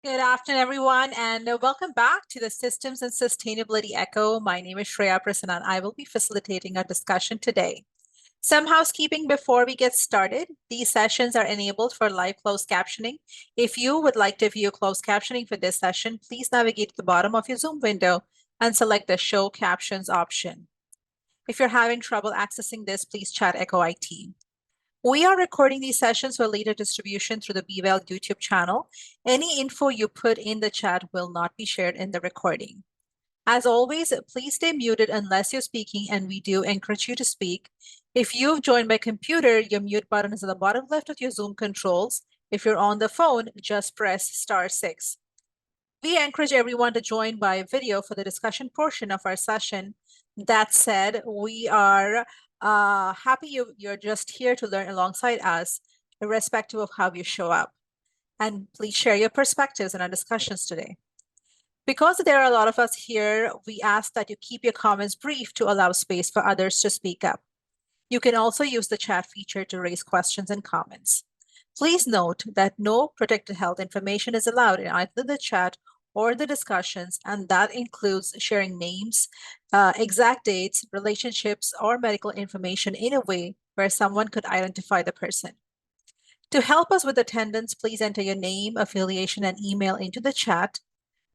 Good afternoon, everyone, and welcome back to the Systems and Sustainability Echo. My name is Shreya Prasanna, and I will be facilitating our discussion today. Some housekeeping before we get started. These sessions are enabled for live closed captioning. If you would like to view closed captioning for this session, please navigate to the bottom of your Zoom window and select the Show Captions option. If you're having trouble accessing this, please chat Echo IT. We are recording these sessions for later distribution through the BWell YouTube channel. Any info you put in the chat will not be shared in the recording. As always, please stay muted unless you're speaking, and we do encourage you to speak. If you've joined by computer, your mute button is at the bottom left of your Zoom controls. If you're on the phone, just press *6. We encourage everyone to join by video for the discussion portion of our session. That said, we are happy you're just here to learn alongside us, irrespective of how you show up. And please share your perspectives in our discussions today. Because there are a lot of us here, we ask that you keep your comments brief to allow space for others to speak up. You can also use the chat feature to raise questions and comments. Please note that no protected health information is allowed in either the chat or the discussions, and that includes sharing names, exact dates, relationships, or medical information in a way where someone could identify the person. To help us with attendance, please enter your name, affiliation, and email into the chat.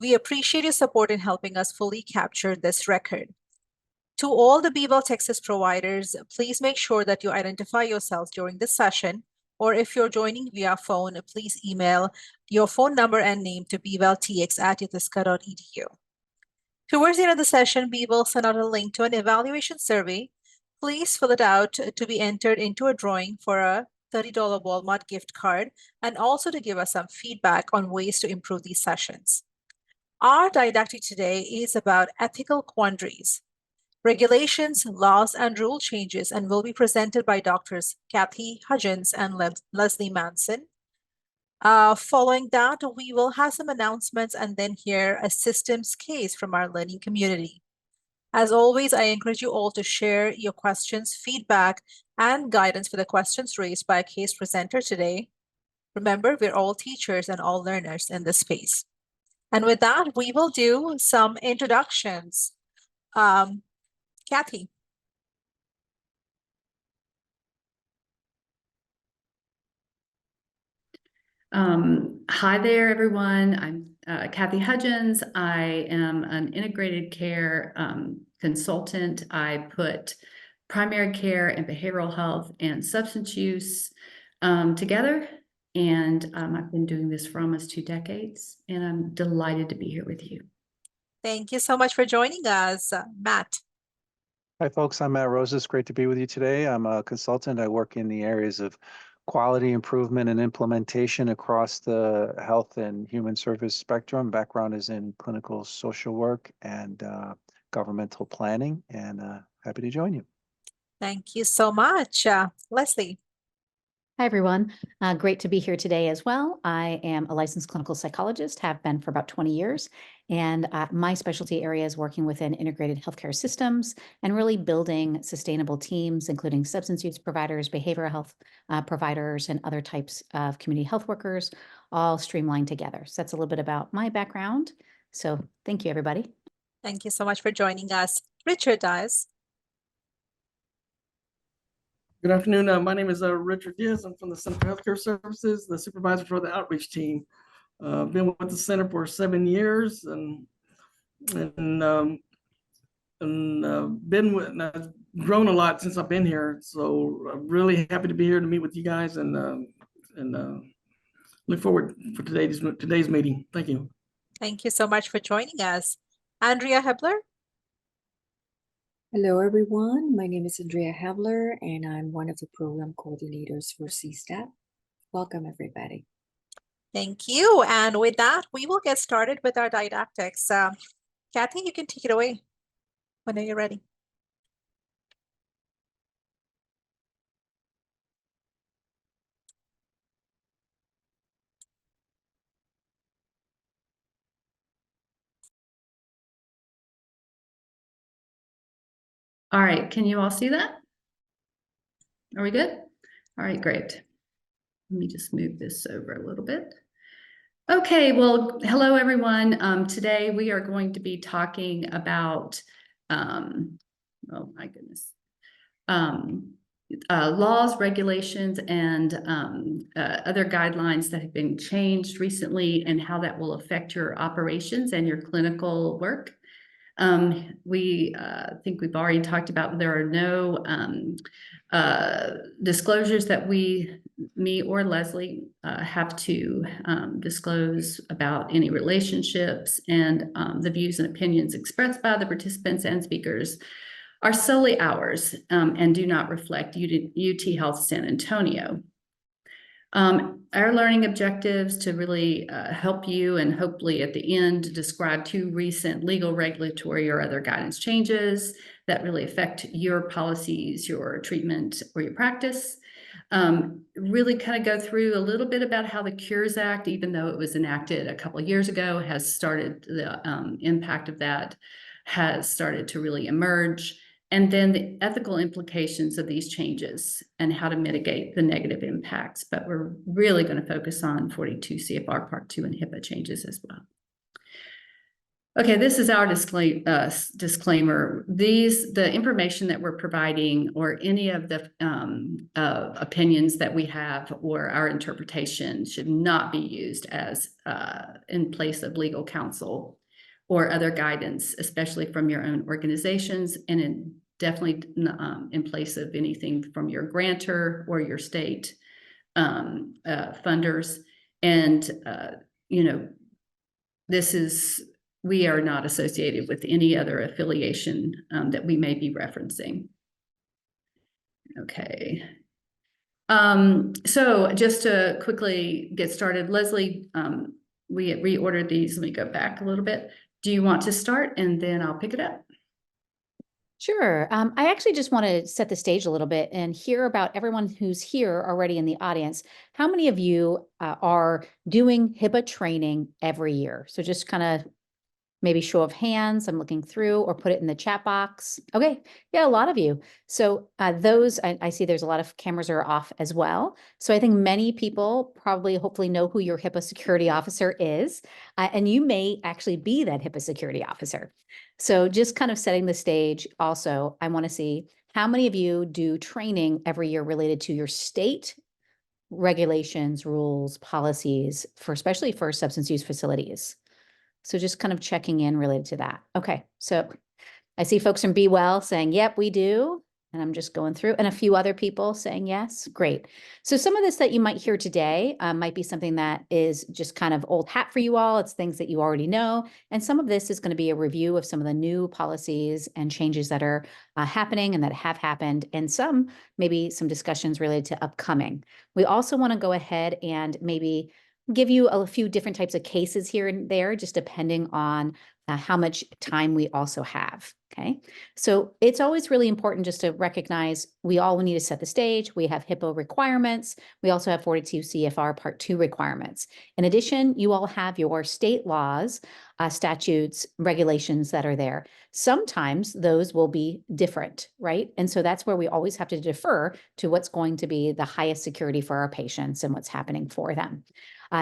We appreciate your support in helping us fully capture this record. To all the BWell Texas providers, please make sure that you identify yourselves during this session, or if you're joining via phone, please email your phone number and name to bwelltx@ythska.edu. Towards the end of the session, we will send out a link to an evaluation survey. Please fill it out to be entered into a drawing for a $30 Walmart gift card, and also to give us some feedback on ways to improve these sessions. Our didactic today is about ethical quandaries, regulations, laws, and rule changes, and will be presented by Doctors Cathy Hudgins and Lesley Manson. Following that, we will have some announcements and then hear a systems case from our learning community. As always, I encourage you all to share your questions, feedback, and guidance for the questions raised by a case presenter today. Remember, we're all teachers and all learners in this space. And with that, we will do some introductions. Cathy. Hi there, everyone. I'm Cathy Hudgins. I am an integrated care consultant. I put primary care and behavioral health and substance use together. And I've been doing this for almost 2 decades, and I'm delighted to be here with you. Thank you so much for joining us, Matt. Hi, folks. I'm Matt Rose. It's great to be with you today. I'm a consultant. I work in the areas of quality improvement and implementation across the health and human service spectrum. Background is in clinical social work and governmental planning, and happy to join you. Thank you so much. Lesley. Hi, everyone. Great to be here today as well. I am a licensed clinical psychologist, have been for about 20 years, and my specialty area is working within integrated healthcare systems and really building sustainable teams, including substance use providers, behavioral health providers, and other types of community health workers, all streamlined together. So that's a little bit about my background. So thank you, everybody. Thank you so much for joining us. Richard Dias. Good afternoon. My name is Richard Diaz. I'm from the Center for Healthcare Services, the supervisor for the outreach team. Been with the center for 7 years, and grown a lot since I've been here. So I'm really happy to be here to meet with you guys, and look forward for today's meeting. Thank you. Thank you so much for joining us. Andrea Hebler. Hello, everyone. My name is Andrea Hebler, and I'm one of the program coordinators for CSTAP. Welcome, everybody. Thank you. And with that, we will get started with our didactics. Cathy, you can take it away whenever you're ready. All right, can you all see that? Are we good? All right, great. Let me just move this over a little bit. Okay, well, hello, everyone. Today we are going to be talking about, oh my goodness, laws, regulations, and other guidelines that have been changed recently and how that will affect your operations and your clinical work. We think we've already talked about there are no disclosures that me or Lesley have to disclose about any relationships, and the views and opinions expressed by the participants and speakers are solely ours and do not reflect UT Health San Antonio. Our learning objectives to really help you and hopefully at the end describe 2 recent legal, regulatory, or other guidance changes that really affect your policies, your treatment, or your practice. Really kind of go through a little bit about how the Cures Act, even though it was enacted a couple of years ago, has started, the impact of that has started to really emerge. And then the ethical implications of these changes and how to mitigate the negative impacts. But we're really going to focus on 42 CFR Part 2 and HIPAA changes as well. Okay, this is our disclaimer. The information that we're providing or any of the opinions that we have or our interpretation should not be used as in place of legal counsel or other guidance, especially from your own organizations, and definitely in place of anything from your grantor or your state funders. And, we are not associated with any other affiliation that we may be referencing. Okay. So just to quickly get started, Lesley, we reordered these. Let me go back a little bit. Do you want to start and then I'll pick it up? Sure. I actually just want to set the stage a little bit and hear about everyone who's here already in the audience. How many of you are doing HIPAA training every year? So just kind of maybe show of hands, I'm looking through, or put it in the chat box. Okay, yeah, a lot of you. So I see there's a lot of cameras are off as well. So I think many people probably hopefully know who your HIPAA security officer is, and you may actually be that HIPAA security officer. So just kind of setting the stage also, I want to see how many of you do training every year related to your state regulations, rules, policies, especially for substance use facilities. So just kind of checking in related to that. Okay, so I see folks from Be Well saying, yep, we do. And I'm just going through, and a few other people saying yes. Great. So some of this that you might hear today might be something that is just kind of old hat for you all. It's things that you already know. And some of this is going to be a review of some of the new policies and changes that are happening and that have happened, and some maybe some discussions related to upcoming. We also want to go ahead and maybe give you a few different types of cases here and there, just depending on how much time we also have. Okay, so it's always really important just to recognize we all need to set the stage. We have HIPAA requirements. We also have 42 CFR Part 2 requirements. In addition, you all have your state laws, statutes, regulations that are there. Sometimes those will be different, right? And so that's where we always have to defer to what's going to be the highest security for our patients and what's happening for them.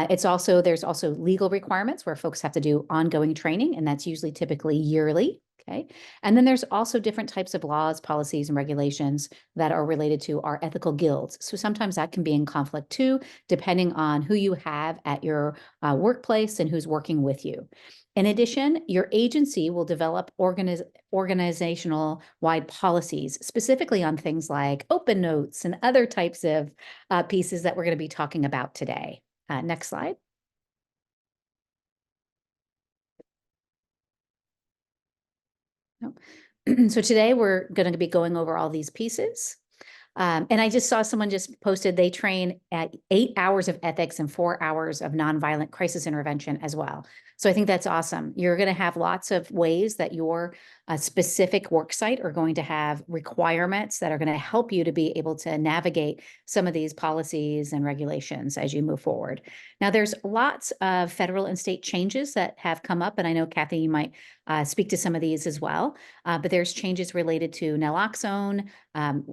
There's also legal requirements where folks have to do ongoing training, and that's usually typically yearly. Okay. And then there's also different types of laws, policies, and regulations that are related to our ethical guilds. So sometimes that can be in conflict too, depending on who you have at your workplace and who's working with you. In addition, your agency will develop organizational wide policies, specifically on things like open notes and other types of pieces that we're going to be talking about today. Next slide. So today we're going to be going over all these pieces. And I just saw someone just posted they train at 8 hours of ethics and 4 hours of nonviolent crisis intervention as well. So I think that's awesome. You're going to have lots of ways that your specific worksite are going to have requirements that are going to help you to be able to navigate some of these policies and regulations as you move forward. Now, there's lots of federal and state changes that have come up, and I know, Cathy, you might speak to some of these as well, but there's changes related to naloxone.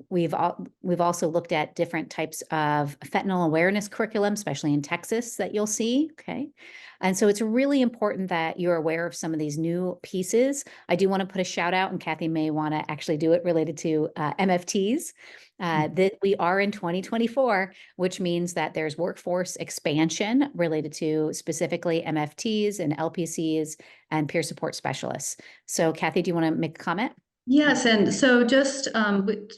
We've also looked at different types of fentanyl awareness curriculum, especially in Texas, that you'll see, okay? And so it's really important that you're aware of some of these new pieces. I do want to put a shout out, and Cathy may want to actually do it related to MFTs. That we are in 2024, which means that there's workforce expansion related to specifically MFTs and LPCs and peer support specialists. So Cathy, do you want to make a comment? Yes, and so just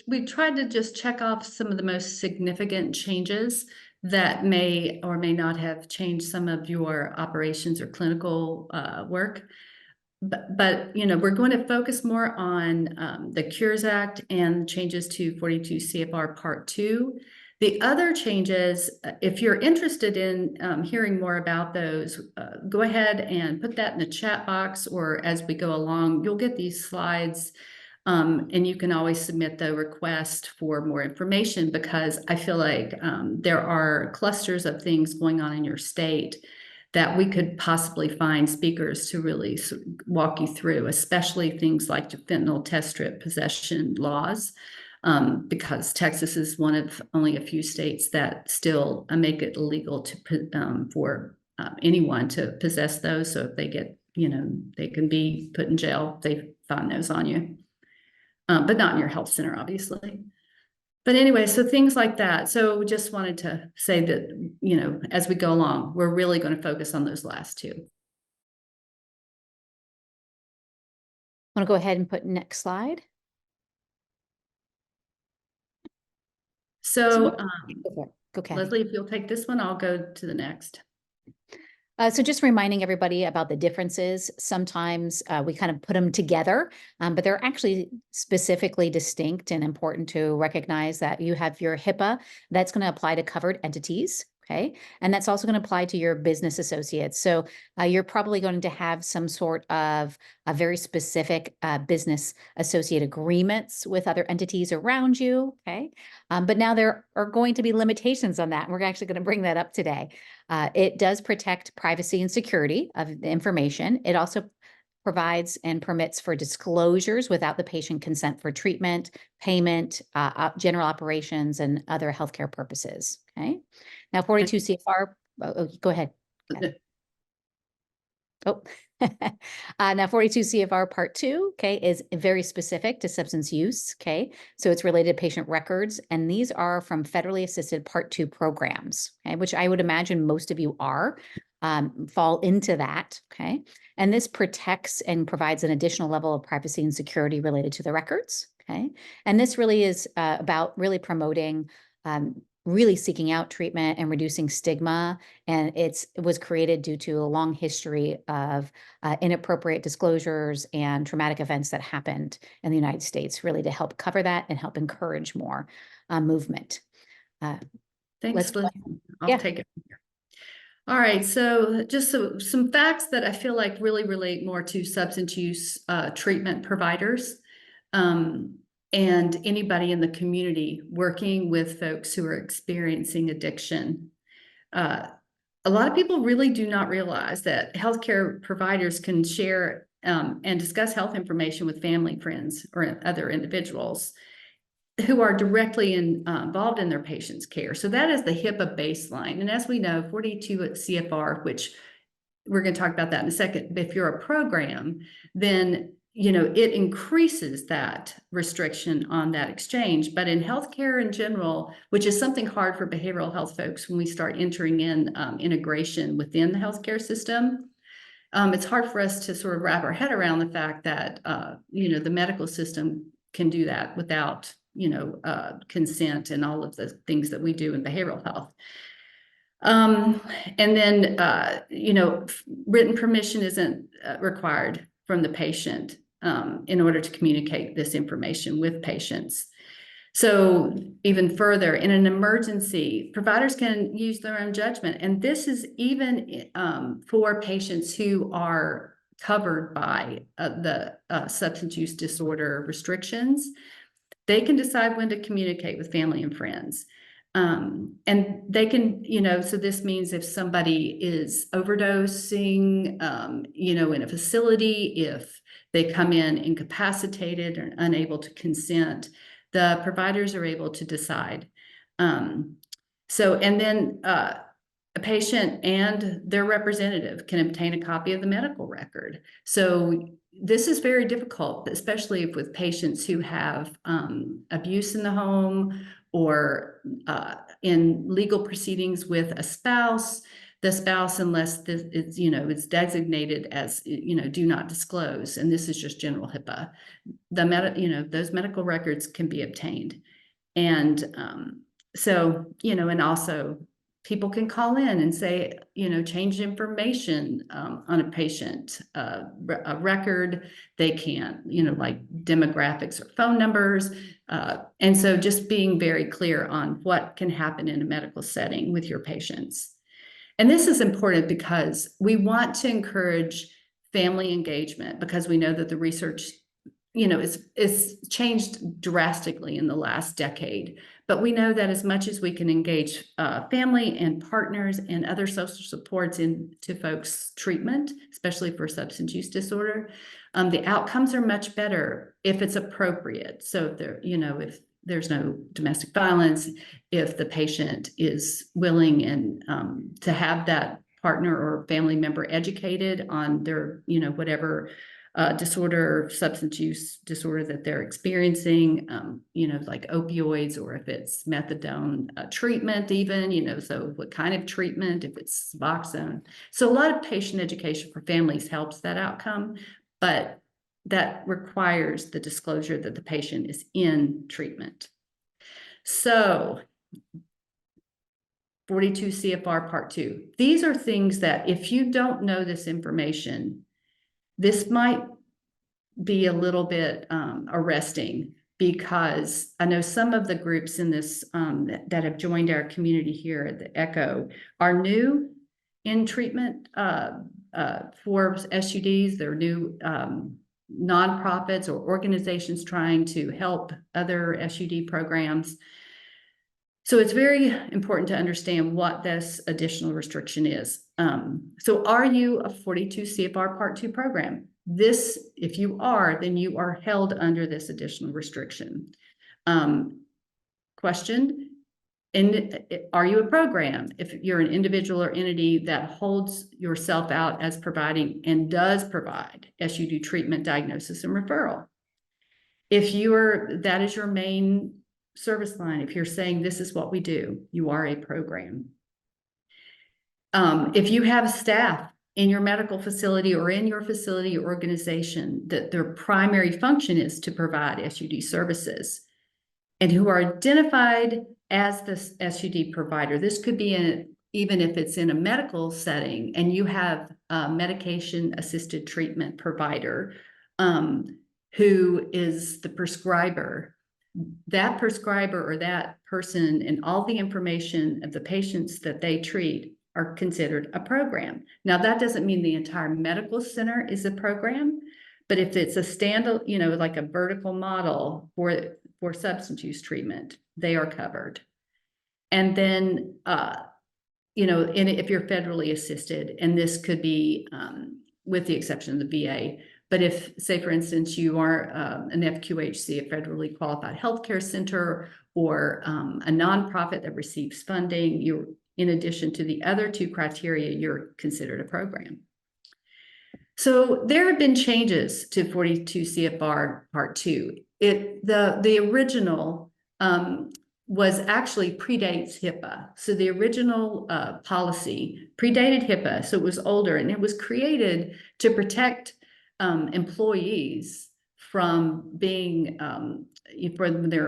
we tried to just check off some of the most significant changes that may or may not have changed some of your operations or clinical work. But you know, we're going to focus more on the Cures Act and changes to 42 CFR Part 2. The other changes, if you're interested in hearing more about those, go ahead and put that in the chat box, or as we go along, you'll get these slides. And you can always submit the request for more information, because I feel like there are clusters of things going on in your state that we could possibly find speakers to really walk you through, especially things like fentanyl test strip possession laws, because Texas is one of only a few states that still make it illegal to for anyone to possess those. So if they get, you know, they can be put in jail if they find those on you. But not in your health center, obviously. But anyway, so things like that. So just wanted to say that, you know, as we go along, we're really going to focus on those last two. I want to go ahead and put next slide. So, Go, Cathy. Lesley, if you'll take this one, I'll go to the next. So just reminding everybody about the differences. Sometimes we kind of put them together, but they're actually specifically distinct, and important to recognize that you have your HIPAA that's going to apply to covered entities. Okay. And that's also going to apply to your business associates. So you're probably going to have some sort of a very specific business associate agreements with other entities around you. Okay. But now there are going to be limitations on that. And we're actually going to bring that up today. It does protect privacy and security of the information. It also provides and permits for disclosures without the patient consent for treatment, payment, general operations, and other healthcare purposes. Okay. Now, 42 CFR, go ahead. Oh, now 42 CFR Part 2, okay, is very specific to substance use, okay? So it's related to patient records, and these are from federally assisted Part 2 programs, okay, which I would imagine most of you are, fall into that, okay? And this protects and provides an additional level of privacy and security related to the records, okay? And this really is about really promoting really seeking out treatment and reducing stigma. And it was created due to a long history of inappropriate disclosures and traumatic events that happened in the United States, really to help cover that and help encourage more movement. Thanks, Liz. I'll take it. All right, so just some facts that I feel like really relate more to substance use treatment providers. And anybody in the community working with folks who are experiencing addiction. A lot of people really do not realize that healthcare providers can share and discuss health information with family, friends, or other individuals who are directly involved in their patient's care. So that is the HIPAA baseline. And as we know, 42 CFR, which we're going to talk about that in a second, but if you're a program, then you know, it increases that restriction on that exchange. But in healthcare in general, which is something hard for behavioral health folks when we start entering in integration within the healthcare system, it's hard for us to sort of wrap our head around the fact that, you know, the medical system can do that without, you know, consent and all of the things that we do in behavioral health. And then, you know, written permission isn't required from the patient in order to communicate this information with patients. So even further, in an emergency, providers can use their own judgment. And this is even for patients who are covered by the substance use disorder restrictions, they can decide when to communicate with family and friends. And they can, so this means if somebody is overdosing, in a facility, if they come in incapacitated or unable to consent, the providers are able to decide. And then a patient and their representative can obtain a copy of the medical record. So this is very difficult, especially with patients who have abuse in the home or in legal proceedings with a spouse. The spouse, unless it's designated as do not disclose, and this is just general HIPAA. Those medical records can be obtained, and and also people can call in and say, change information on a patient a record. They can, like demographics or phone numbers. And so just being very clear on what can happen in a medical setting with your patients. And this is important because we want to encourage family engagement, because we know that the research it's changed drastically in the last decade. But we know that as much as we can engage family and partners and other social supports into folks' treatment, especially for substance use disorder, the outcomes are much better if it's appropriate. So if there's no domestic violence, if the patient is willing and to have that partner or family member educated on their, whatever substance use disorder that they're experiencing, like opioids, or if it's methadone treatment even, so what kind of treatment, if it's Suboxone. So a lot of patient education for families helps that outcome, but that requires the disclosure that the patient is in treatment. So 42 CFR Part 2. These are things that if you don't know this information, this might be a little bit arresting, because I know some of the groups in this that have joined our community here at the ECHO are new in treatment for SUDs. They're new nonprofits or organizations trying to help other SUD programs. So it's very important to understand what this additional restriction is. So are you a 42 CFR Part 2 program? If you are, then you are held under this additional restriction. Question, are you a program? If you're an individual or entity that holds yourself out as providing and does provide SUD treatment, diagnosis, and referral. If that is your main service line, if you're saying this is what we do, you are a program. If you have staff in your medical facility or in your facility organization that their primary function is to provide SUD services and who are identified as the SUD provider, this could be even if it's in a medical setting and you have a medication-assisted treatment provider who is the prescriber, that prescriber or that person and all the information of the patients that they treat are considered a program. Now, that doesn't mean the entire medical center is a program, but if it's a standalone, like a vertical model for substance use treatment, they are covered. And then, if you're federally assisted, and this could be with the exception of the VA, but if, say, for instance, you are an FQHC, a federally qualified healthcare center, or a nonprofit that receives funding, you're, in addition to the other two criteria, you're considered a program. So there have been changes to 42 CFR Part 2. The original was actually predates HIPAA. So the original policy predated HIPAA, so it was older, and it was created to protect employees from being for their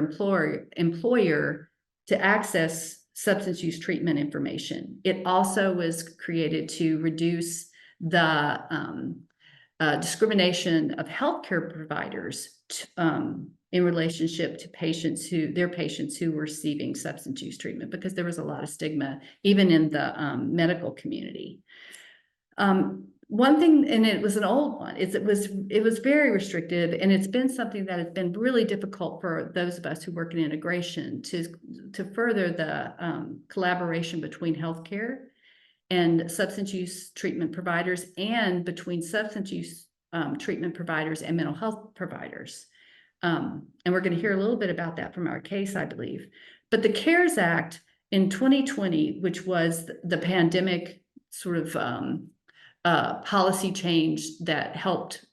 employer to access substance use treatment information. It also was created to reduce the discrimination of healthcare providers in relationship to their patients who were receiving substance use treatment, because there was a lot of stigma even in the medical community. one thing, and it was an old one, is it was very restrictive, and it's been something that has been really difficult for those of us who work in integration to further the collaboration between healthcare and substance use treatment providers, and between substance use treatment providers and mental health providers. And we're going to hear a little bit about that from our case, I believe. But the CARES Act in 2020, which was the pandemic sort of policy change that helped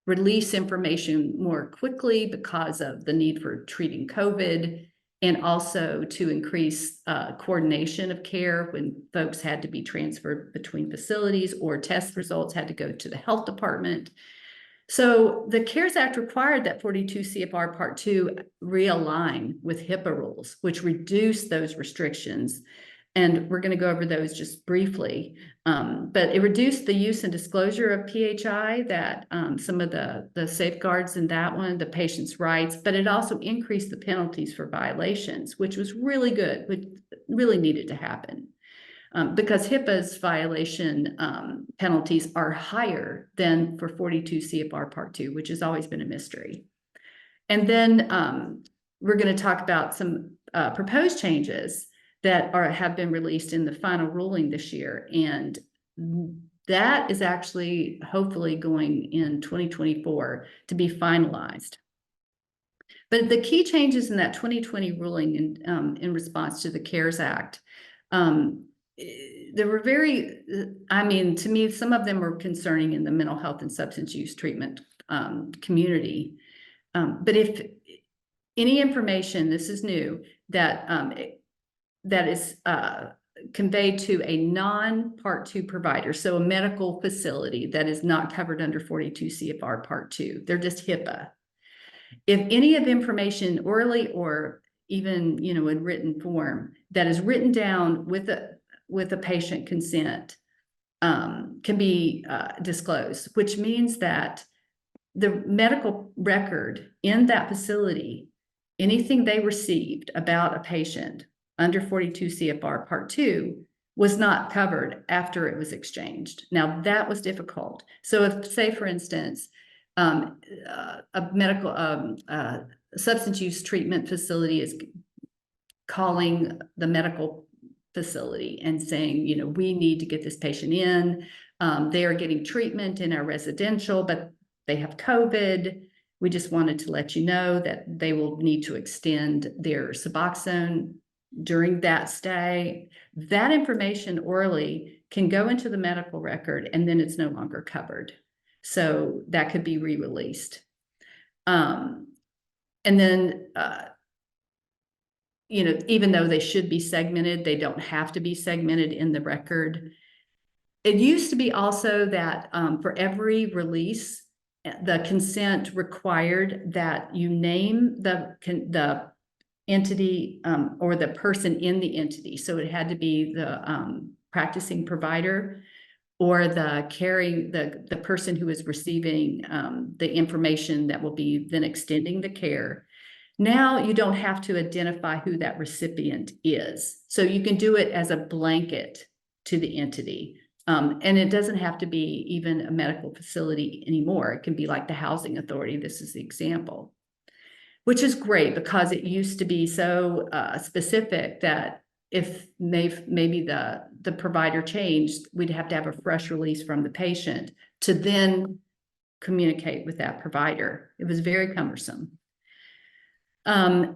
release information more quickly because of the need for treating COVID, and also to increase coordination of care when folks had to be transferred between facilities or test results had to go to the health department. So the CARES Act required that 42 CFR Part 2 realign with HIPAA rules, which reduce those restrictions. And we're going to go over those just briefly. But it reduced the use and disclosure of PHI, that some of the safeguards in that one, the patient's rights, but it also increased the penalties for violations, which was really good, which really needed to happen. Because HIPAA's violation penalties are higher than for 42 CFR Part 2, which has always been a mystery. And then we're going to talk about some proposed changes that have been released in the final ruling this year. And that is actually hopefully going in 2024 to be finalized. But the key changes in that 2020 ruling in response to the CARES Act, there were to me, some of them were concerning in the mental health and substance use treatment community. But if any information, this is new, that is conveyed to a non-Part 2 provider, so a medical facility that is not covered under 42 CFR Part 2, they're just HIPAA. If any of information orally or even in written form that is written down with a patient consent can be disclosed, which means that the medical record in that facility, anything they received about a patient under 42 CFR Part 2 was not covered after it was exchanged. Now that was difficult. So if, say for instance, a medical substance use treatment facility is calling the medical facility and saying, we need to get this patient in. They are getting treatment in our residential, but they have COVID. We just wanted to let you know that they will need to extend their Suboxone during that stay. That information orally can go into the medical record, and then it's no longer covered. So that could be re-released. And then, even though they should be segmented, they don't have to be segmented in the record. It used to be also that for every release, the consent required that you name the entity or the person in the entity. So it had to be the practicing provider or the person who is receiving the information that will be then extending the care. Now you don't have to identify who that recipient is. So you can do it as a blanket to the entity. And it doesn't have to be even a medical facility anymore. It can be like the housing authority. This is the example, which is great because it used to be so specific that if maybe the provider changed, we'd have to have a fresh release from the patient to then communicate with that provider. It was very cumbersome.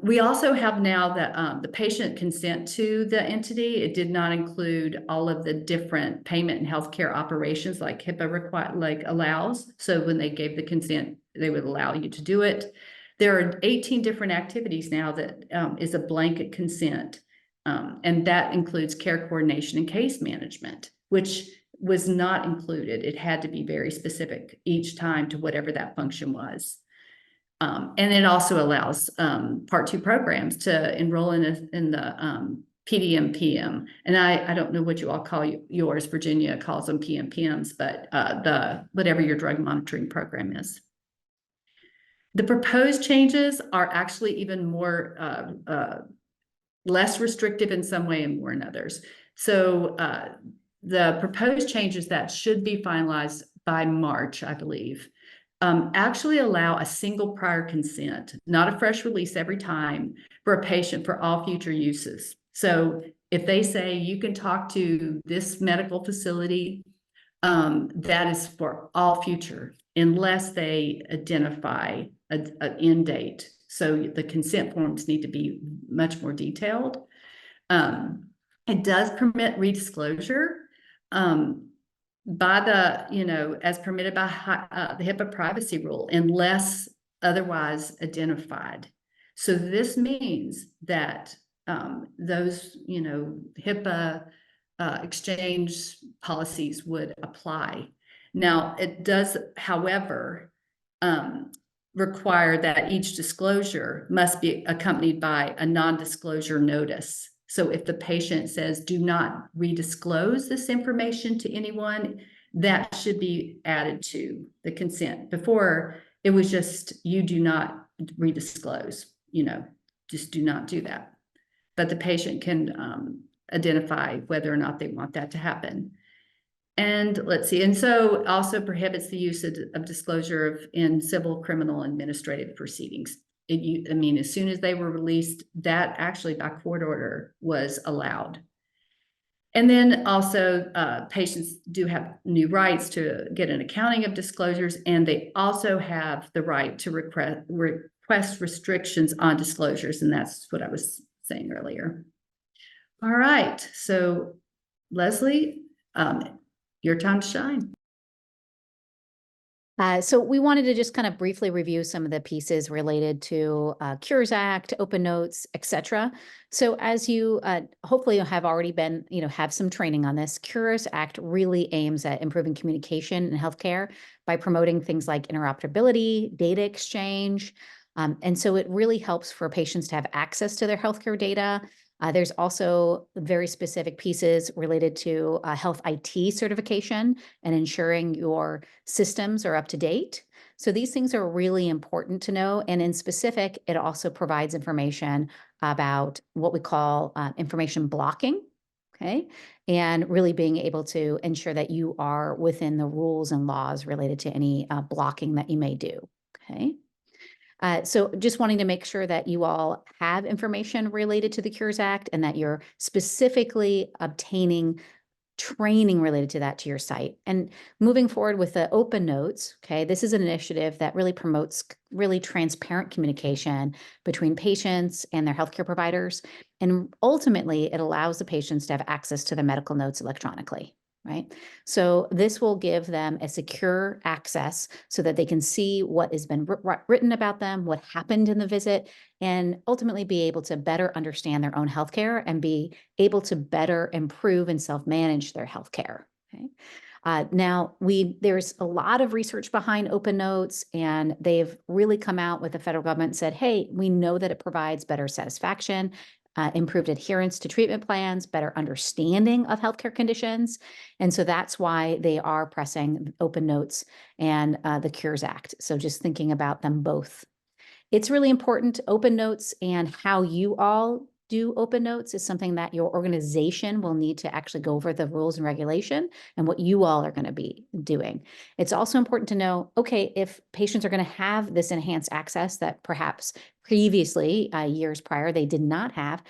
We also have now the patient consent to the entity. It did not include all of the different payment and healthcare operations like HIPAA allows. So when they gave the consent, they would allow you to do it. There are 18 different activities now that is a blanket consent. And that includes care coordination and case management, which was not included. It had to be very specific each time to whatever that function was. And it also allows Part 2 programs to enroll in the PDM-PM. And I don't know what you all call yours. Virginia calls them PMPMs, but whatever your drug monitoring program is. The proposed changes are actually even more less restrictive in some way and more in others. So the proposed changes that should be finalized by March, I believe, actually allow a single prior consent, not a fresh release every time, for a patient for all future uses. So if they say you can talk to this medical facility, that is for all future, unless they identify an end date. So the consent forms need to be much more detailed. It does permit redisclosure by the, as permitted by the HIPAA privacy rule, unless otherwise identified. So this means that those, HIPAA exchange policies would apply. Now, it does, however, require that each disclosure must be accompanied by a non-disclosure notice. So if the patient says, do not redisclose this information to anyone, that should be added to the consent. Before, it was just, you do not redisclose, just do not do that. But the patient can identify whether or not they want that to happen. And let's see, and so also prohibits the use of disclosure in civil, criminal, administrative proceedings. As soon as they were released, that actually by court order was allowed. And then also patients do have new rights to get an accounting of disclosures, and they also have the right to request restrictions on disclosures. And that's what I was saying earlier. All right, so Lesley, your time to shine. So we wanted to just kind of briefly review some of the pieces related to Cures Act, open notes, etc. So as you hopefully have already been, have some training on this, Cures Act really aims at improving communication in healthcare by promoting things like interoperability, data exchange. And so it really helps for patients to have access to their healthcare data. There's also very specific pieces related to health IT certification and ensuring your systems are up to date. So these things are really important to know. And in specific, it also provides information about what we call information blocking, okay? And really being able to ensure that you are within the rules and laws related to any blocking that you may do, okay? So just wanting to make sure that you all have information related to the Cures Act and that you're specifically obtaining training related to that to your site. And moving forward with the open notes, okay, this is an initiative that really promotes really transparent communication between patients and their healthcare providers. And ultimately, it allows the patients to have access to their medical notes electronically. Right. So this will give them a secure access so that they can see what has been written about them, what happened in the visit, and ultimately be able to better understand their own healthcare and be able to better improve and self-manage their healthcare. Okay. Now, there's a lot of research behind open notes, and they've really come out with the federal government and said, hey, we know that it provides better satisfaction, improved adherence to treatment plans, better understanding of healthcare conditions. And so that's why they are pressing open notes and the Cures Act. So just thinking about them both. It's really important. Open notes and how you all do open notes is something that your organization will need to actually go over the rules and regulation and what you all are going to be doing. It's also important to know, okay, if patients are going to have this enhanced access that perhaps previously, years prior, they did not have,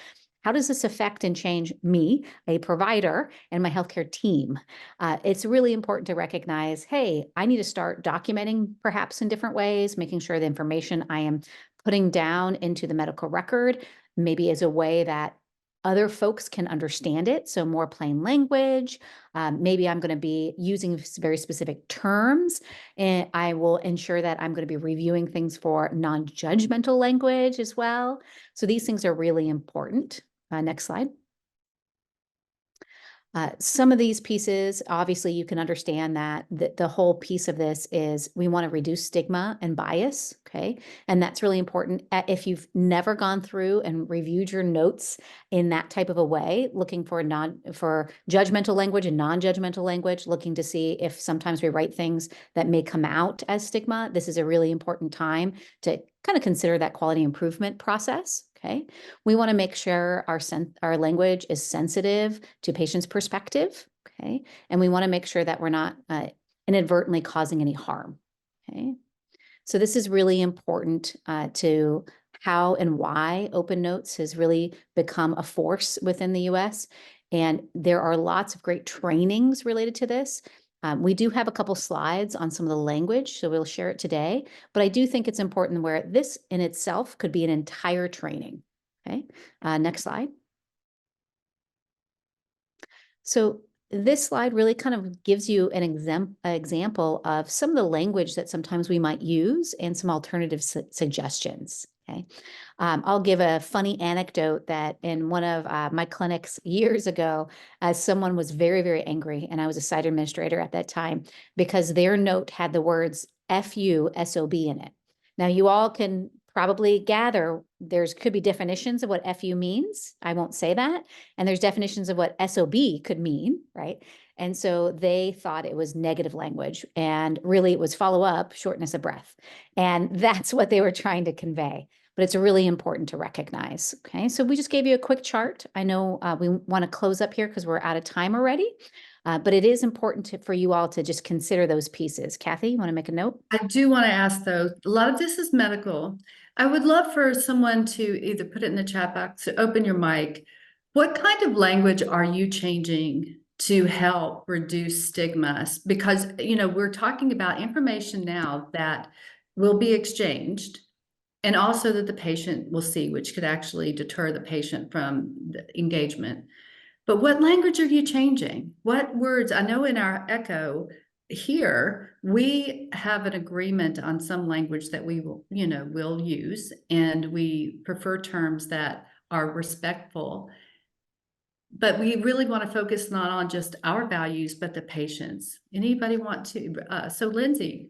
how does this affect and change me, a provider, and my healthcare team? It's really important to recognize, hey, I need to start documenting perhaps in different ways, making sure the information I am putting down into the medical record maybe is a way that other folks can understand it. So more plain language. Maybe I'm going to be using very specific terms, and I will ensure that I'm going to be reviewing things for non-judgmental language as well. So these things are really important. Next slide. Some of these pieces, obviously, you can understand that the whole piece of this is we want to reduce stigma and bias, okay? And that's really important. If you've never gone through and reviewed your notes in that type of a way, looking for judgmental language and non-judgmental language, looking to see if sometimes we write things that may come out as stigma, this is a really important time to kind of consider that quality improvement process. Okay, we want to make sure our language is sensitive to patients' perspective. Okay. And we want to make sure that we're not inadvertently causing any harm. Okay. So this is really important to how and why open notes has really become a force within the US. And there are lots of great trainings related to this. We do have a couple slides on some of the language, so we'll share it today. But I do think it's important where this in itself could be an entire training. Okay, next slide. So this slide really kind of gives you an example of some of the language that sometimes we might use and some alternative suggestions. Okay, I'll give a funny anecdote that in one of my clinics years ago, someone was very, very angry, and I was a site administrator at that time because their note had the words FU SOB in it. Now you all can probably gather there's could be definitions of what FU means. I won't say that. And there's definitions of what SOB could mean, right? And so they thought it was negative language, and really it was follow up, shortness of breath. And that's what they were trying to convey. But it's really important to recognize. Okay, so we just gave you a quick chart. I know we want to close up here because we're out of time already. But it is important for you all to just consider those pieces. Cathy, you want to make a note? I do want to ask though, a lot of this is medical. I would love for someone to either put it in the chat box or open your mic. What kind of language are you changing to help reduce stigma? Because, you know, we're talking about information now that will be exchanged and also that the patient will see, which could actually deter the patient from the engagement. But what language are you changing? What words? I know in our echo here, we have an agreement on some language that we will, you know, will use, and we prefer terms that are respectful. But we really want to focus not on just our values, but the patient's. Anybody want to? So Lindsay,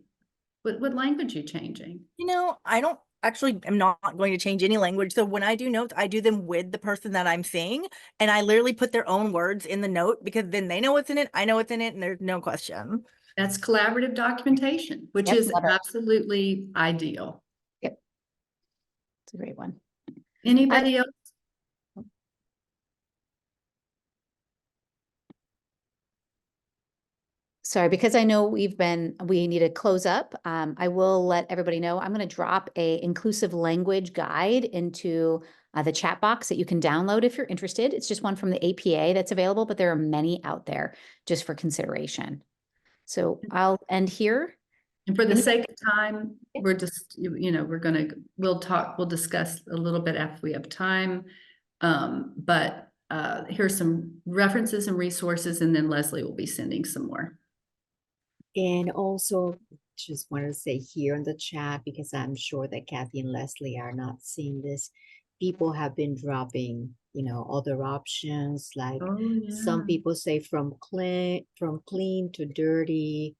what language are you changing? You know, I don't actually am not going to change any language. So when I do notes, I do them with the person that I'm seeing, and I literally put their own words in the note because then they know what's in it, I know what's in it, and there's no question. That's collaborative documentation, which Yep, is love it. absolutely ideal. Yep. It's a great one. Anybody else? Sorry, because I know we need to close up. I will let everybody know, I'm going to drop a inclusive language guide into the chat box that you can download if you're interested. It's just one from the APA that's available, but there are many out there just for consideration. So I'll end here. And for the sake of time, we're just, you know, we'll discuss a little bit after we have time. But here's some references and resources, and then Lesley will be sending some more. And also just want to say here in the chat, because I'm sure that Cathy and Lesley are not seeing this, people have been dropping, you know, other options, like some people say from clean to dirty,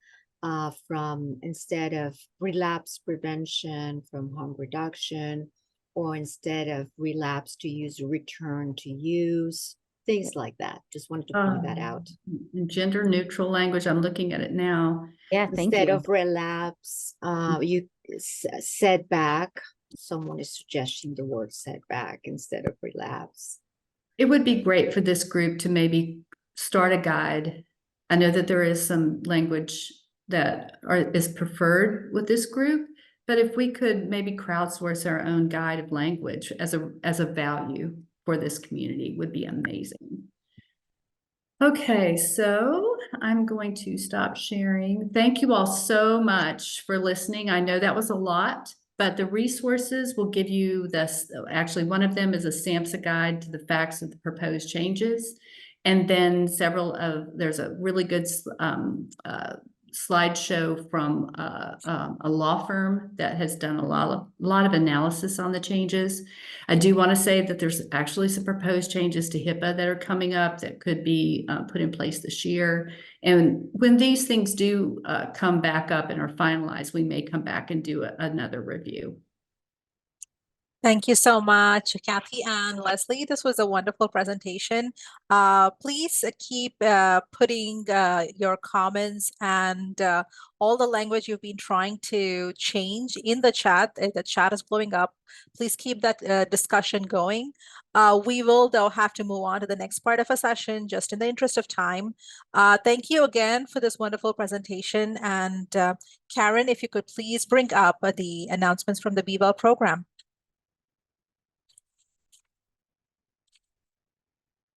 from instead of relapse prevention, from harm reduction, or instead of relapse to use return to use, things like that. Just wanted to point that out. Gender neutral language, I'm looking at it now. Yeah, thank Instead you. of relapse, you setback. Someone is suggesting the word setback instead of relapse. It would be great for this group to maybe start a guide. I know that there is some language that is preferred with this group, but if we could maybe crowdsource our own guide of language as a value for this community would be amazing. Okay, so I'm going to stop sharing. Thank you all so much for listening. I know that was a lot, but the resources will give you this. Actually, one of them is a SAMHSA guide to the facts of the proposed changes. And then there's a really good slideshow from a law firm that has done a lot of analysis on the changes. I do want to say that there's actually some proposed changes to HIPAA that are coming up that could be put in place this year. And when these things do come back up and are finalized, we may come back and do another review. Thank you so much, Cathy and Lesley. This was a wonderful presentation. Please keep putting your comments and all the language you've been trying to change in the chat. The chat is blowing up. Please keep that discussion going. We will, though, have to move on to the next part of a session just in the interest of time. Thank you again for this wonderful presentation. And Karen, if you could please bring up the announcements from the BBEL program.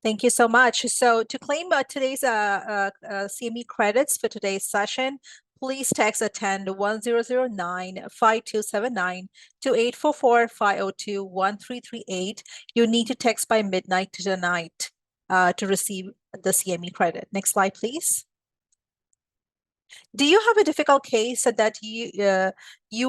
Thank you so much. So to claim today's CME credits for today's session, please text attend 1009-5279 to 844-502-1338. You need to text by midnight tonight to receive the CME credit. Next slide, please. Do you have a difficult case that you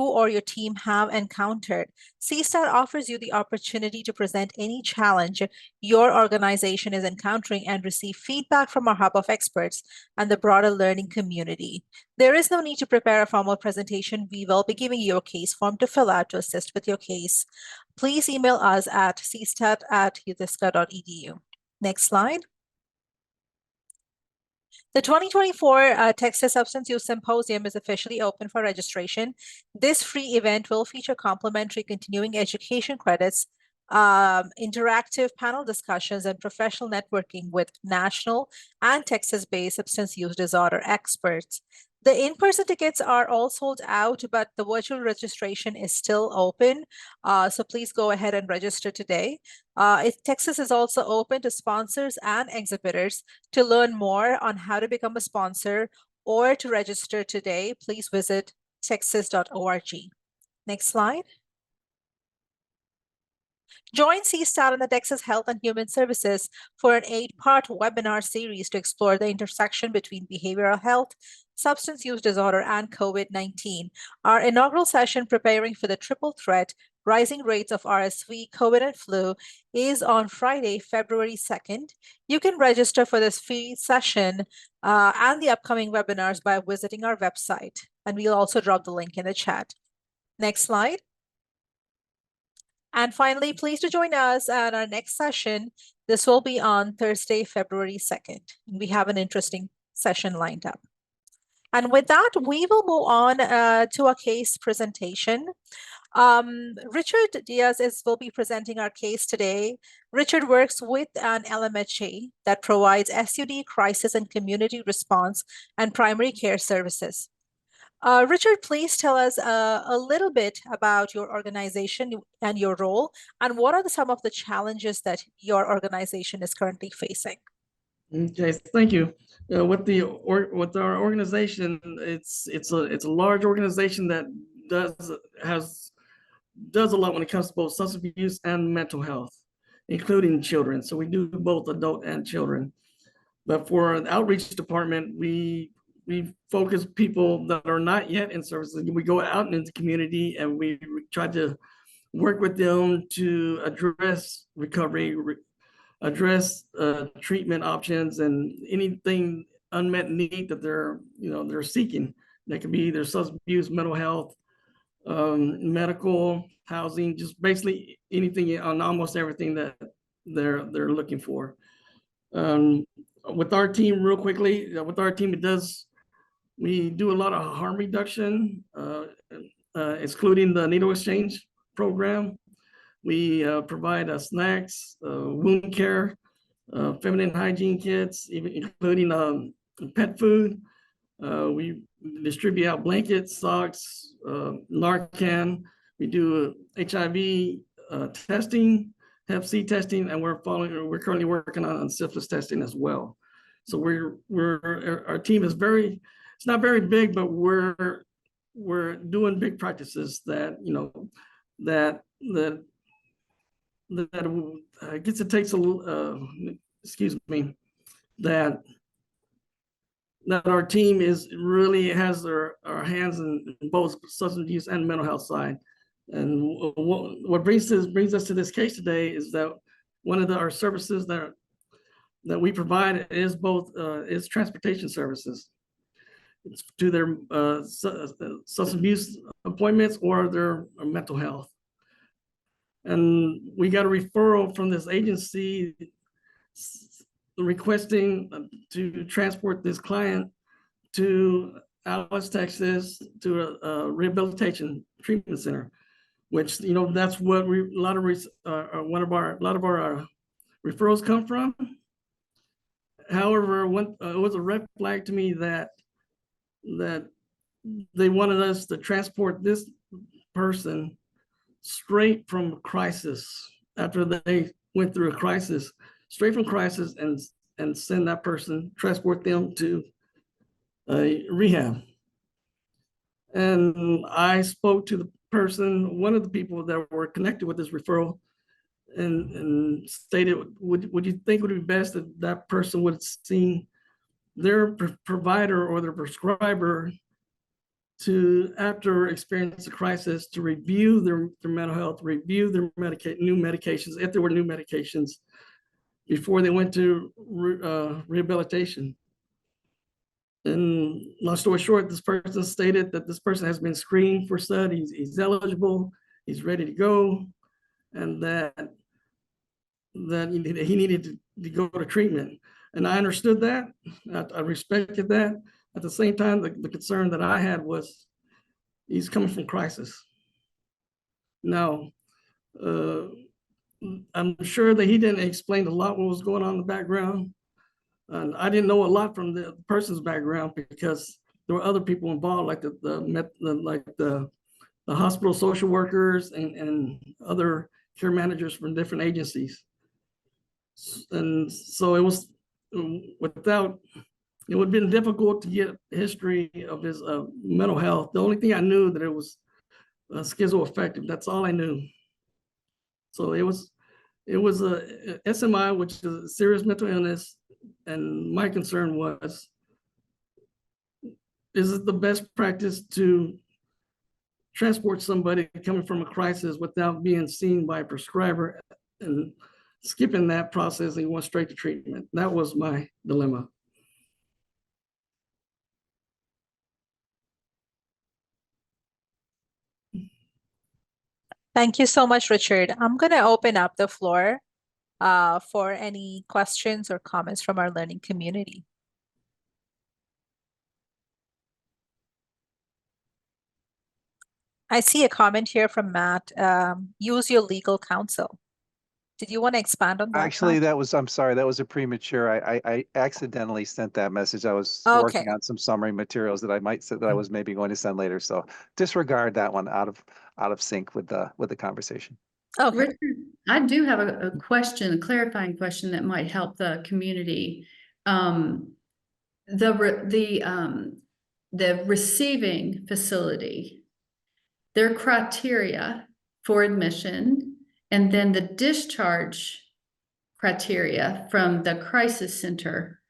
or your team have encountered? CSTAT offers you the opportunity to present any challenge your organization is encountering and receive feedback from our hub of experts and the broader learning community. There is no need to prepare a formal presentation. We will be giving you a case form to fill out to assist with your case. Please email us at cstat@utisca.edu. Next slide. The 2024 Texas Substance Use Symposium is officially open for registration. This free event will feature complimentary continuing education credits, interactive panel discussions, and professional networking with national and Texas-based substance use disorder experts. The in-person tickets are all sold out, but the virtual registration is still open. So please go ahead and register today. Texas is also open to sponsors and exhibitors. To learn more on how to become a sponsor or to register today, please visit texas.org. Next slide. Join CSTAT and the Texas Health and Human Services for an 8-part webinar series to explore the intersection between behavioral health, substance use disorder, and COVID-19. Our inaugural session, Preparing for the Triple Threat, Rising Rates of RSV, COVID, and Flu, is on Friday, February 2nd. You can register for this free session and the upcoming webinars by visiting our website, and we'll also drop the link in the chat. Next slide. And finally, please to join us at our next session. This will be on Thursday, February 2nd. We have an interesting session lined up. And with that, we will move on to a case presentation. Richard Diaz will be presenting our case today. Richard works with an LMHA that provides SUD crisis and community response and primary care services. Richard, please tell us a little bit about your organization and your role, and what are some of the challenges that your organization is currently facing? Okay, thank you. With our organization, it's a large organization that does a lot when it comes to both substance abuse and mental health, including children. So we do both adult and children. But for the outreach department, we focus people that are not yet in services. We go out into the community and we try to work with them to address recovery, address treatment options, and anything unmet need that they're seeking. That could be either substance abuse, mental health, medical, housing, just basically anything on almost everything that they're looking for. With our team, real quickly, we do a lot of harm reduction, excluding the needle exchange program. We provide snacks, wound care, feminine hygiene kits, including pet food. We distribute out blankets, socks, Narcan. We do HIV testing, Hep C testing, and we're currently working on syphilis testing as well. So our team is it's not very big, but we're doing big practices that I guess it takes that our team really has our hands in both substance use and mental health side. And what brings us to this case today is that one of our services that we provide is transportation services to their substance abuse appointments or their mental health. And we got a referral from this agency requesting to transport this client to Alice, Texas, to a rehabilitation treatment center, which, you know, that's what a lot of our referrals come from. However, it was a red flag to me that they wanted us to transport this person straight from crisis after they went through a crisis, straight from crisis, and send that person, transport them to rehab. And I spoke to the person, one of the people that were connected with this referral, and stated, would you think it would be best that that person would have seen their provider or their prescriber to, after experience a crisis, to review their mental health, review their new medications, if there were new medications, before they went to rehabilitation. And long story short, this person stated that this person has been screened for studies, he's eligible, he's ready to go, and that he needed to go to treatment. And I understood that, I respected that. At the same time, the concern that I had was he's coming from crisis. Now, I'm sure that he didn't explain a lot what was going on in the background. And I didn't know a lot from the person's background because there were other people involved, like the hospital social workers and other care managers from different agencies. And so it was it would have been difficult to get history of his mental health. The only thing I knew that it was schizoaffective. That's all I knew. So it was a SMI, which is a serious mental illness. And my concern was, is it the best practice to transport somebody coming from a crisis without being seen by a prescriber and skipping that process and going straight to treatment? That was my dilemma. Thank you so much, Richard. I'm going to open up the floor for any questions or comments from our learning community. I see a comment here from Matt. Use your legal counsel. Did you want to expand on that? Actually, Matt? I'm sorry, that was a premature. I accidentally sent that message. I was Okay. working on some summary materials that I was maybe going to send later. So disregard that one, out of sync with the conversation. Okay. Richard, I do have a question, a clarifying question that might help the community. The receiving facility, their criteria for admission, and then the discharge criteria from the crisis center.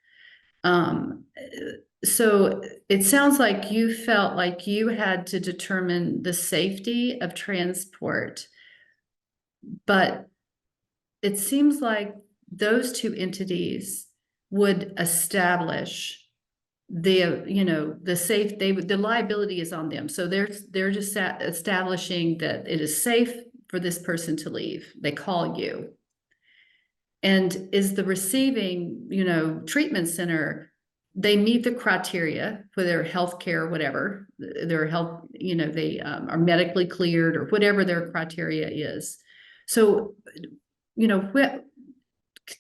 So it sounds like you felt like you had to determine the safety of transport, but it seems like those two entities would establish the liability is on them. So they're just establishing that it is safe for this person to leave. They call you. And is the receiving, treatment center, they meet the criteria for their health care, whatever, their health, they are medically cleared or whatever their criteria is. So,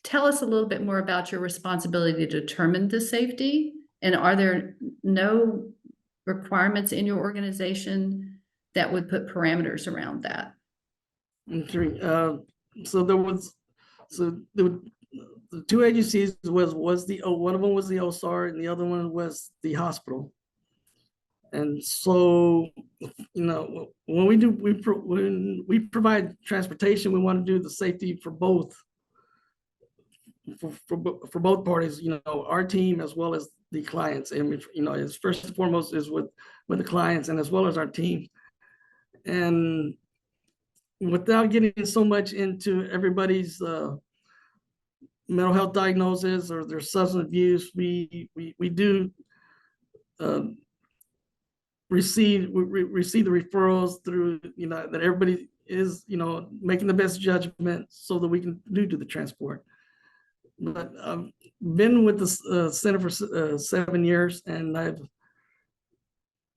tell us a little bit more about your responsibility to determine the safety, and are there no requirements in your organization that would put parameters around that? Okay. The two agencies was one of them was the OSAR and the other one was the hospital. And so, when we provide transportation, we want to do the safety for both, for both parties, our team as well as the clients. And it's first and foremost is with the clients and as well as our team. And without getting so much into everybody's mental health diagnosis or their substance abuse, we do receive the referrals through, that everybody is, making the best judgment so that we can do the transport. But I've been with the center for 7 years, and I've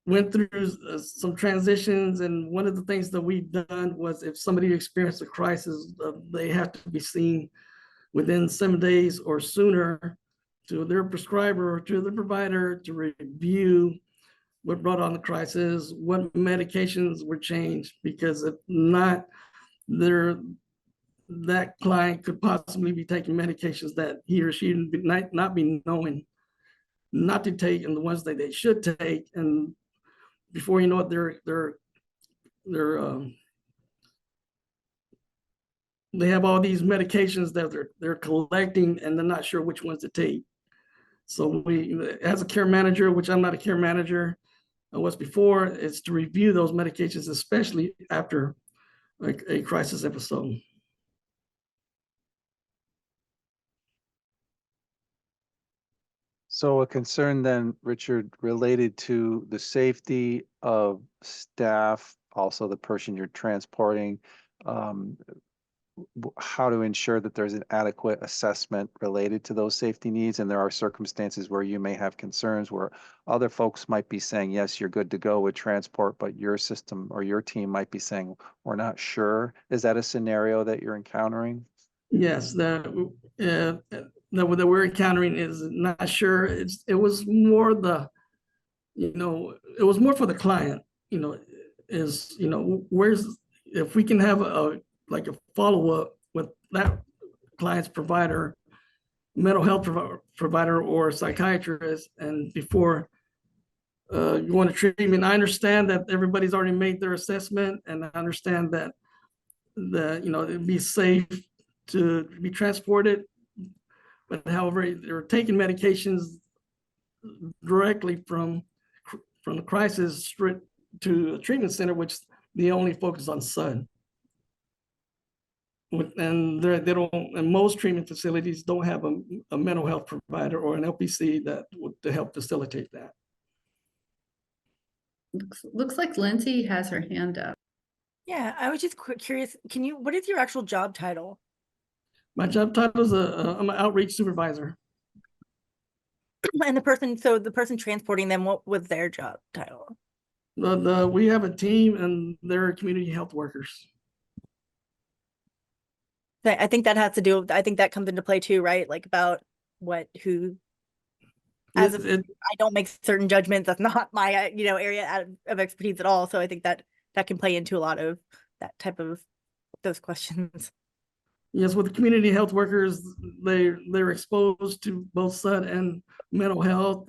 went through some transitions. And one of the things that we've done was, if somebody experienced a crisis, they have to be seen within 7 days or sooner to their prescriber or to the provider to review what brought on the crisis, what medications were changed, because if not, that client could possibly be taking medications that he or she might not be knowing not to take, and the ones that they should take. And before you know it, they have all these medications that they're collecting, and they're not sure which ones to take. So we, as a care manager, which I'm not a care manager, was before, is to review those medications, especially after a crisis episode. So a concern then, Richard, related to the safety of staff, also the person you're transporting, how to ensure that there's an adequate assessment related to those safety needs. And there are circumstances where you may have concerns where other folks might be saying, yes, you're good to go with transport, but your system or your team might be saying, we're not sure. Is that a scenario that you're encountering? Yes, that we're encountering is not sure. It was more it was more for the client, where's, if we can have a follow-up with that client's provider, mental health provider or psychiatrist, and before going to treatment. I understand that everybody's already made their assessment, and I understand that it'd be safe to be transported. But however, they're taking medications directly from the crisis straight to a treatment center, which they only focus on SUD. And they don't, and most treatment facilities don't have a mental health provider or an LPC that would to help facilitate that. Looks like Lindsay has her hand up. Yeah, I was just curious. What is your actual job title? My job title is I'm an outreach supervisor. And the person transporting them, what was their job title? We have a team, and they're community health workers. I think that has to do. I think that comes into play too, right? Like about who. I don't make certain judgments. That's not my area of expertise at all. So I think that can play into a lot of that type of those questions. Yes, with the community health workers, they're exposed to both SUD and mental health,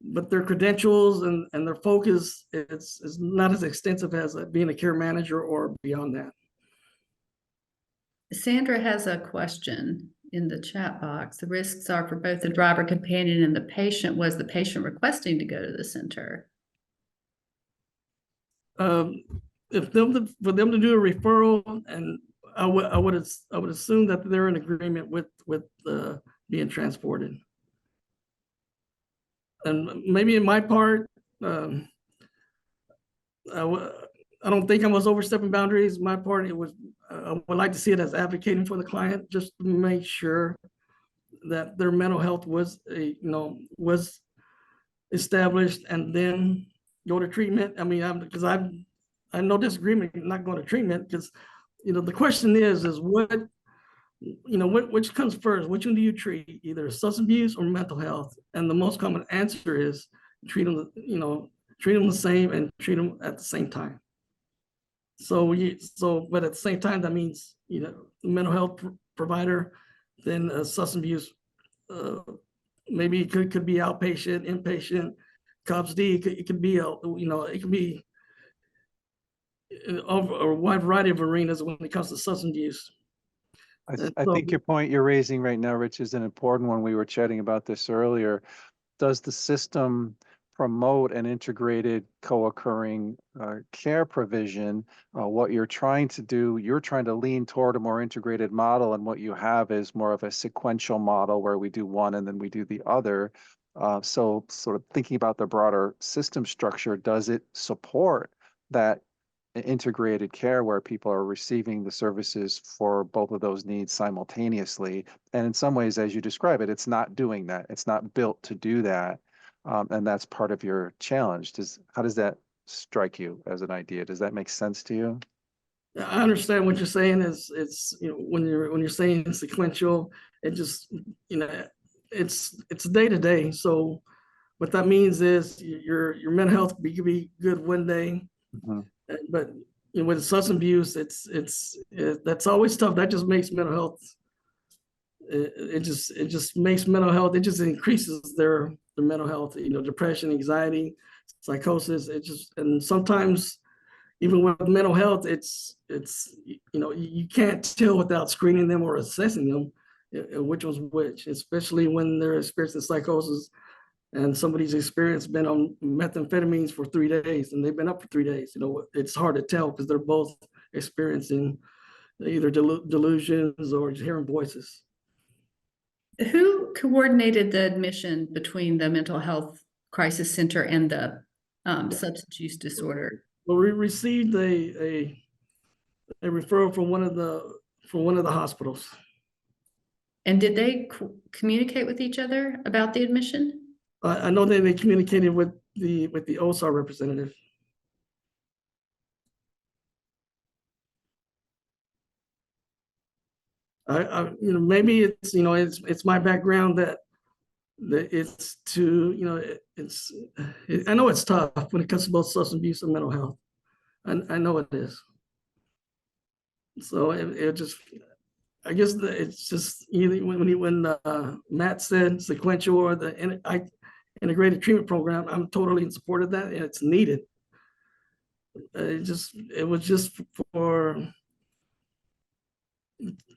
but their credentials and their focus is not as extensive as being a care manager or beyond that. Sandra has a question in the chat box. The risks are for both the driver, companion, and the patient. Was the patient requesting to go to the center? For them to do a referral, and I would assume that they're in agreement with being transported. And maybe in my part, I don't think I was overstepping boundaries. My part, I would like to see it as advocating for the client, just to make sure that their mental health was established, and then go to treatment. I mean, because I have no disagreement not going to treatment, because the question is which comes first? Which one do you treat, either substance abuse or mental health? And the most common answer is treat them the same and treat them at the same time. But at the same time, that means the mental health provider, then substance abuse, maybe it could be outpatient, inpatient, COPS D. It could be it could be a wide variety of arenas when it comes to substance use. I think your point you're raising right now, Rich, is an important one. We were chatting about this earlier. Does the system promote an integrated co-occurring care provision? What you're trying to do, you're trying to lean toward a more integrated model, and what you have is more of a sequential model where we do one and then we do the other. So sort of thinking about the broader system structure, does it support that integrated care where people are receiving the services for both of those needs simultaneously. And in some ways, as you describe it, it's not doing that. It's not built to do that. And that's part of your challenge. How does that strike you as an idea? Does that make sense to you? I understand what you're saying. It's when you're saying sequential, it just it's day to day. So what that means is your mental health could be good one day, Mhm. but with substance abuse, that's always tough. That just makes mental health. It just makes mental health. It just increases their mental health. Depression, anxiety, psychosis. And sometimes even with mental health, it's you can't tell without screening them or assessing them which one's which, especially when they're experiencing psychosis and somebody's experienced been on methamphetamines for 3 days and they've been up for 3 days. It's hard to tell because they're both experiencing either delusions or hearing voices. Who coordinated the admission between the mental health crisis center and the substance use disorder? Well, we received a referral from one of the hospitals. And did they communicate with each other about the admission? I know that they communicated with the OSAR representative. Maybe it's my background that it's to I know it's tough when it comes to both substance abuse and mental health. I know it is. So I guess it's just when Matt said sequential or the integrated treatment program, I'm totally in support of that, and it's needed. It was just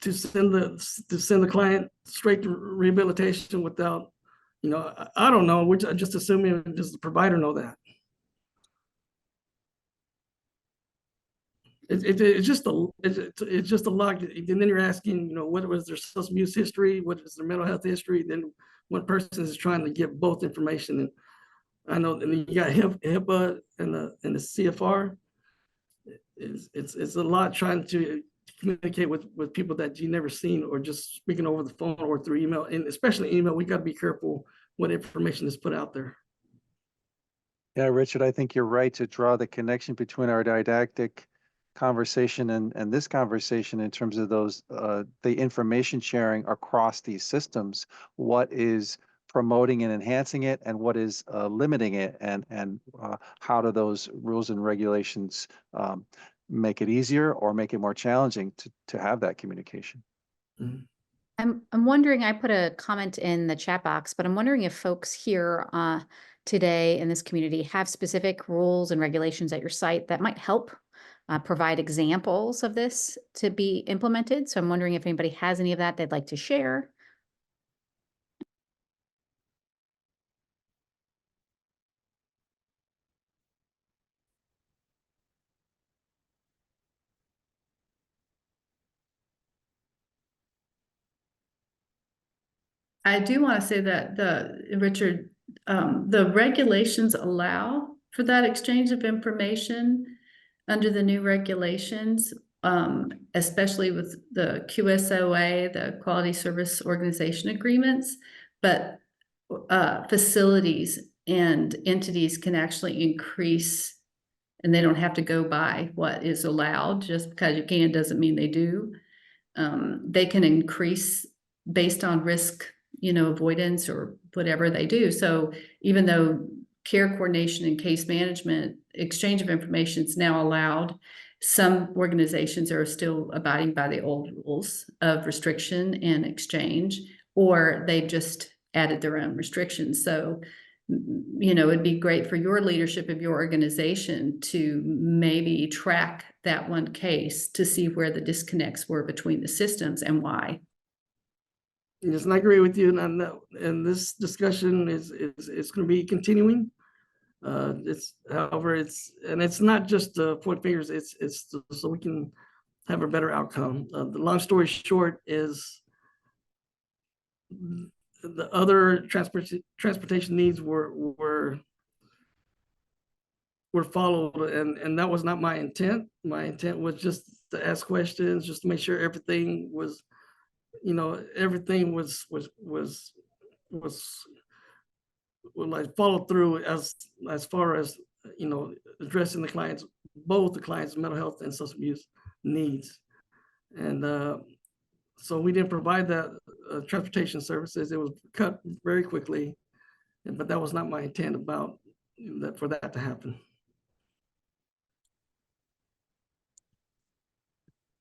to send the client straight to rehabilitation without, I don't know. We're just assuming does the provider know that? It's just a lot. And then you're asking, what was their substance abuse history? What is their mental health history? Then one person is trying to get both information. And I know, and you got HIPAA and the CFR. It's a lot trying to communicate with people that you never seen or just speaking over the phone or through email. And especially email, we got to be careful what information is put out there. Yeah, Richard, I think you're right to draw the connection between our didactic conversation and this conversation in terms of the information sharing across these systems. What is promoting and enhancing it, and what is limiting it, and how do those rules and regulations make it easier or make it more challenging to have that communication? Mm-hmm. I'm wondering, I put a comment in the chat box, but I'm wondering if folks here today in this community have specific rules and regulations at your site that might help provide examples of this to be implemented. So I'm wondering if anybody has any of that they'd like to share. I do want to say that Richard, the regulations allow for that exchange of information under the new regulations, especially with the QSOA, the Quality Service Organization Agreements, but facilities and entities can actually increase, and they don't have to go by what is allowed. Just because you can doesn't mean they do. They can increase based on risk, avoidance or whatever they do. So even though care coordination and case management exchange of information is now allowed, some organizations are still abiding by the old rules of restriction and exchange, or they've just added their own restrictions. So, it'd be great for your leadership of your organization to maybe track that one case to see where the disconnects were between the systems and why. Yes, and I agree with you. And this discussion is going to be continuing. However, it's not just point fingers. It's so we can have a better outcome. The long story short is the other transportation needs were were followed, and that was not my intent. My intent was just to ask questions, just to make sure everything was, everything was like followed through as far as addressing the clients, both the clients' mental health and substance abuse needs. And so we didn't provide that transportation services. It was cut very quickly, but that was not my intent about that, for that to happen.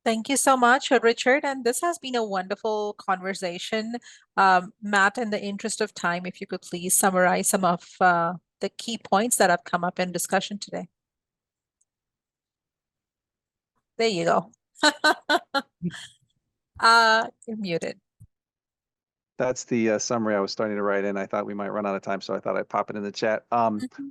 Thank you so much, Richard. And this has been a wonderful conversation. Matt, in the interest of time, if you could please summarize some of the key points that have come up in discussion today. There you go. You're muted. That's the summary I was starting to write in. I thought we might run out of time, so I thought I'd pop it in the chat.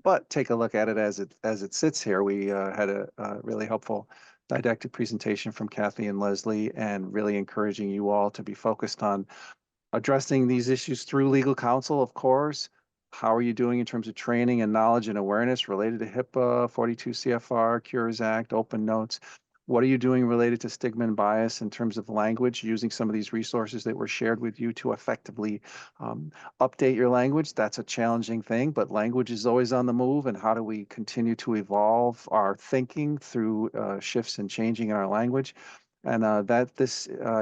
But take a look at it as it sits here. We had a really helpful didactic presentation from Cathy and Lesley, and really encouraging you all to be focused on addressing these issues through legal counsel, of course. How are you doing in terms of training and knowledge and awareness related to HIPAA, 42 CFR, Cures Act, open notes? What are you doing related to stigma and bias in terms of language, using some of these resources that were shared with you to effectively update your language? That's a challenging thing, but language is always on the move. And how do we continue to evolve our thinking through shifts and changing in our language? And I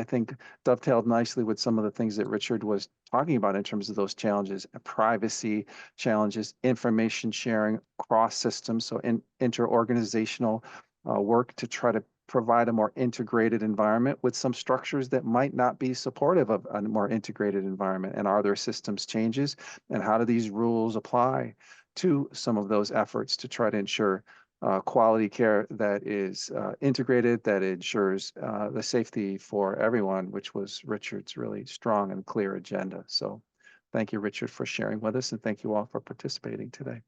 think, dovetailed nicely with some of the things that Richard was talking about in terms of those challenges, privacy challenges, information sharing across systems, so interorganizational work to try to provide a more integrated environment with some structures that might not be supportive of a more integrated environment. And are there systems changes? And how do these rules apply to some of those efforts to try to ensure quality care that is integrated, that ensures the safety for everyone, which was Richard's really strong and clear agenda. So thank you, Richard, for sharing with us, and thank you all for participating today.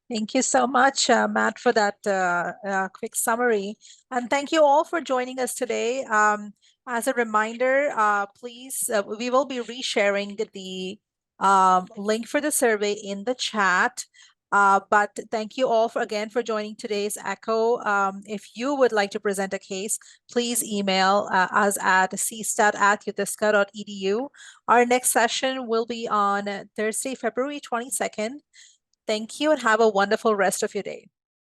Thank you so much, Matt, for that quick summary. And thank you all for joining us today. As a reminder, please, we will be resharing the link for the survey in the chat. But thank you all again for joining today's ECHO. If you would like to present a case, please email us at cstat@utisca.edu. Our next session will be on Thursday, February 22nd. Thank you and have a wonderful rest of your day.